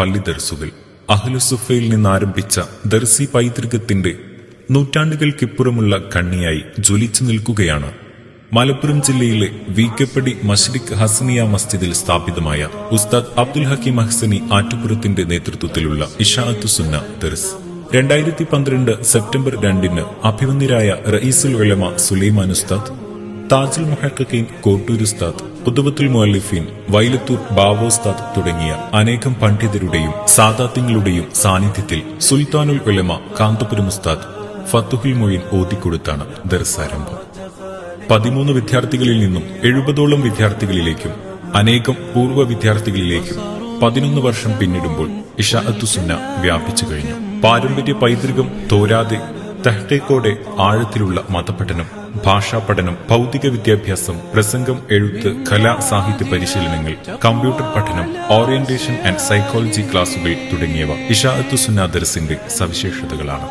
പള്ളി ദർസുകൾ. അഹ്ലുസുഫയിൽ നിന്നാരംഭിച്ച ദർസി പൈതൃകത്തിന്റെ നൂറ്റാണ്ടുകൾക്കിപ്പുറമുള്ള കണ്ണിയായി ജ്വലിച്ചു നിൽക്കുകയാണ് മലപ്പുറം ജില്ലയിലെ വീക്കപ്പടി മശ്രിഖ് ഹസനിയ മസ്ജിദിൽ സ്ഥാപിതമായ ഉസ്താദ് അബ്ദുൽ ഹക്കീം ഹസനി ആറ്റുപുറത്തിന്റെ നേതൃത്വത്തിലുള്ള ഇശാഅത്തു സുന്ന ദർസ്. 2012 സെപ്റ്റംബർ 2 അഭിവന്യരായ റഈസുൽ ഉലമ സുലൈമാൻ ഉസ്താദ്, താജുൽ മുഹഖഖീൻ കോട്ടൂർ ഉസ്താദ്, ഖുദ്വത്തുൽ മുഅല്ലിഫീൻ വൈലത്തൂർ ബാവോസ്താദ് തുടങ്ങിയ അനേകം പണ്ഡിതരുടെയും സാദാത്യങ്ങളുടെയും സാന്നിധ്യത്തിൽ സുൽത്താനുൽ ഉലമ കാന്തപുരം ഉസ്താദ് ഫത്തുഹുൽ മൊയ്ൻ ഓതിക്കൊടുത്താണ് ദർസാരംഭം. 13 വിദ്യാർത്ഥികളിൽ നിന്നും 70ഓളം വിദ്യാർത്ഥികളിലേക്കും അനേകം പൂർവ്വ വിദ്യാർത്ഥികളിലേക്കും 11 വർഷം പിന്നിടുമ്പോൾ ഇശാഅത്തു സുന്ന വ്യാപിച്ചു കഴിഞ്ഞു. പാരമ്പര്യ പൈതൃകം തോരാതെ തഹ്ഖീഖോടെ ആഴത്തിലുള്ള മതപഠനം, ഭാഷാ പഠനം, ഭൗതിക വിദ്യാഭ്യാസം, പ്രസംഗം, എഴുത്ത്, കലാ സാഹിത്യ പരിശീലനങ്ങൾ, കമ്പ്യൂട്ടർ പഠനം, ഓറിയന്റേഷൻ ആൻഡ് സൈക്കോളജി ക്ലാസുകൾ തുടങ്ങിയവ ഇശാഅത്തു സുന്ന ദർസിന്റെ സവിശേഷതകളാണ്.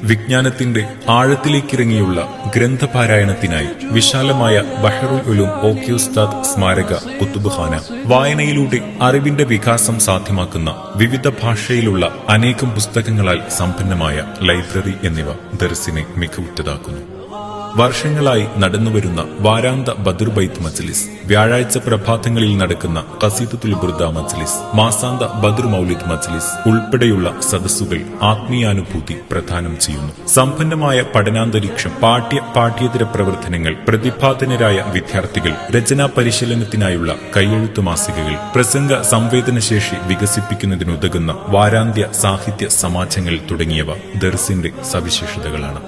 വിജ്ഞാനത്തിന്റെ ആഴത്തിലേക്കിറങ്ങിയുള്ള ഗ്രന്ഥപാരായണത്തിനായി വിശാലമായ ബഹറുൽ ഉലൂം ഓക്കി ഉസ്താദ് സ്മാരക കുത്തുബ്ഖാന, വായനയിലൂടെ അറിവിന്റെ വികാസം സാധ്യമാക്കുന്ന വിവിധ ഭാഷയിലുള്ള അനേകം പുസ്തകങ്ങളാൽ സമ്പന്നമായ ലൈബ്രറി എന്നിവ ദർസിനെ മികവുറ്റതാക്കുന്നു. വർഷങ്ങളായി നടന്നുവരുന്ന വാരാന്ത ബദർ ബൈത്ത് മജ്ലിസ്, വ്യാഴാഴ്ച പ്രഭാതങ്ങളിൽ നടക്കുന്ന ഖസീദത്തുൽ ബുർദ മജ്ലിസ്, മാസാന്ത ബദർ മൗലിദ് മജ്ലിസ് ഉൾപ്പെടെയുള്ള സദസ്സുകൾ ആത്മീയാനുഭൂതി പ്രദാനം ചെയ്യുന്നു. സമ്പന്നമായ പഠനാന്തരീക്ഷം, പാഠ്യേതര പ്രവർത്തനങ്ങൾ, പ്രതിഭാധനരായ വിദ്യാർത്ഥികൾ, രചനാ പരിശീലനത്തിനായുള്ള കൈയെഴുത്തു മാസികകൾ, പ്രസംഗ സംവേദനശേഷി വികസിപ്പിക്കുന്നതിനുതകുന്ന വാരാന്ത്യ സാഹിത്യ സമാജങ്ങൾ തുടങ്ങിയവ ദർസിന്റെ സവിശേഷതകളാണ്.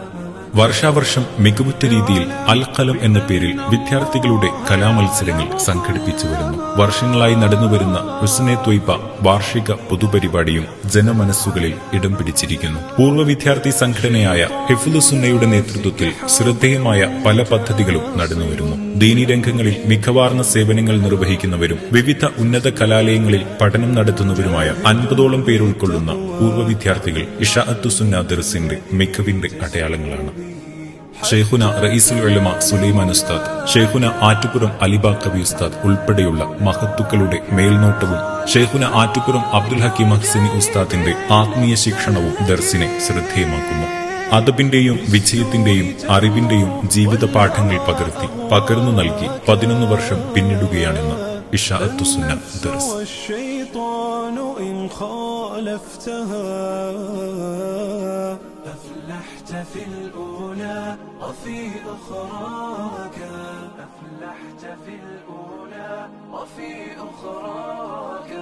വർഷാവർഷം മികവുറ്റ രീതിയിൽ അൽ-ഖലം എന്ന പേരിൽ വിദ്യാർത്ഥികളുടെ കലാമത്സരങ്ങൾ സംഘടിപ്പിച്ചു വരുന്നു. വർഷങ്ങളായി നടന്നുവരുന്ന ഹുസ്നെ ത്വയ്ബ വാർഷിക പൊതുപരിപാടിയും ജനമനസ്സുകളിൽ ഇടം പിടിച്ചിരിക്കുന്നു. പൂർവ്വ വിദ്യാർത്ഥി സംഘടനയായ ഹിഫ്ളു സുന്നയുടെ നേതൃത്വത്തിൽ ശ്രദ്ധേയമായ പല പദ്ധതികളും നടന്നുവരുന്നു. ദീനി രംഗങ്ങളിൽ മികവാർന്ന സേവനങ്ങൾ നിർവഹിക്കുന്നവരും വിവിധ ഉന്നത കലാലയങ്ങളിൽ പഠനം നടത്തുന്നവരുമായ 50ഓളം പേരുൾക്കൊള്ളുന്ന പൂർവ്വ വിദ്യാർത്ഥികൾ ഇശാഅത്തു സുന്ന ദർസിന്റെ മികവിന്റെ അടയാളങ്ങളാണ്. ഷെയ്ഖുന റഈസുൽ ഉലമ സുലൈമാൻ ഉസ്താദ്, ഷെയ്ഖുന ആറ്റുപുറം അലിബാക്കവി ഉസ്താദ് ഉൾപ്പെടെയുള്ള മഹത്തുക്കളുടെ മേൽനോട്ടവും ഷെയ്ഖുന ആറ്റുപുറം അബ്ദുൽ ഹക്കീം ഹസനി ഉസ്താദിന്റെ ആത്മീയ ശിക്ഷണവും ദർസിനെ ശ്രദ്ധേയമാക്കുന്നു. അദബിന്റെയും വിജയത്തിന്റെയും അറിവിന്റെയും ജീവിത പാഠങ്ങൾ പകർന്നു നൽകി 11 വർഷം പിന്നിടുകയാണെന്ന് ഇശാഅത്തു സുന്ന ദർസ്. أفلحت في الأولى وفي أخراك، أفلحت في الأولى وفي أخراك.